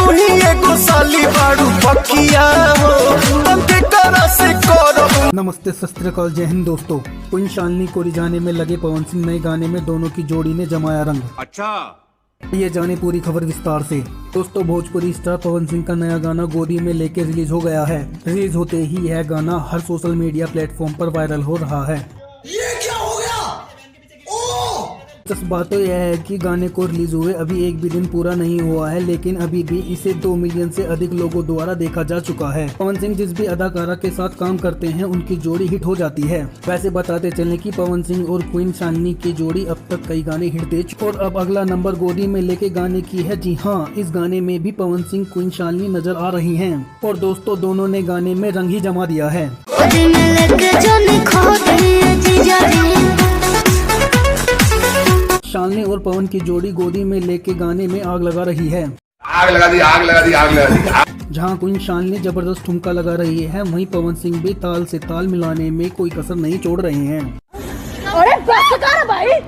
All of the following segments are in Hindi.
तू ही एगो साली बाड़ू पकिया हो तब करा से करो। नमस्ते, सत श्री अकाल, जय हिंद दोस्तों। क्वीन शालिनी को रिझाने में लगे पवन सिंह नए गाने में दोनों की जोड़ी ने जमाया रंग। अच्छा, ये जाने पूरी खबर विस्तार से। दोस्तों, भोजपुरी स्टार पवन सिंह का नया गाना गोदी में लेके रिलीज हो गया है। रिलीज होते ही यह गाना हर सोशल मीडिया प्लेटफॉर्म पर वायरल हो रहा है। ये क्या हो गया? सच बात तो यह है कि गाने को रिलीज हुए अभी एक भी दिन पूरा नहीं हुआ है, लेकिन अभी भी इसे 2 मिलियन से अधिक लोगों द्वारा देखा जा चुका है। पवन सिंह जिस भी अदाकारा के साथ काम करते हैं उनकी जोड़ी हिट हो जाती है। वैसे बताते चलें कि पवन सिंह और क्वीन शालिनी की जोड़ी अब तक कई गाने हिट दे चुके और अब अगला नंबर गोदी में लेके गाने की है। जी हाँ, इस गाने में भी पवन सिंह क्वीन शालिनी नजर आ रही है और दोस्तों दोनों ने गाने में रंग ही जमा दिया है। शालिनी और पवन की जोड़ी गोदी में लेके गाने में आग लगा रही है। आग लगा दी, आग लगा दी, आग लगा दी। जहां क्वीन शालिनी जबरदस्त ठुमका लगा रही है, वहीं पवन सिंह भी ताल से ताल मिलाने में कोई कसर नहीं छोड़ रहे हैं। अरे बस कर भाई।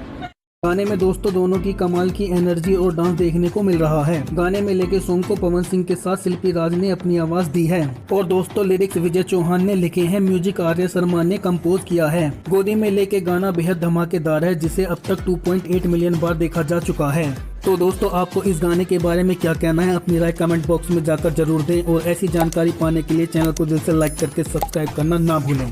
गाने में दोस्तों दोनों की कमाल की एनर्जी और डांस देखने को मिल रहा है। गाने में लेके सॉन्ग को पवन सिंह के साथ शिल्पी राज ने अपनी आवाज दी है और दोस्तों लिरिक्स विजय चौहान ने लिखे हैं, म्यूजिक आर्य शर्मा ने कंपोज किया है। गोदी में लेके गाना बेहद धमाकेदार है, जिसे अब तक 2.8 मिलियन बार देखा जा चुका है। तो दोस्तों, आपको इस गाने के बारे में क्या कहना है, अपनी राय कमेंट बॉक्स में जाकर जरूर दें और ऐसी जानकारी पाने के लिए चैनल को दिल से लाइक करके सब्सक्राइब करना ना भूलें।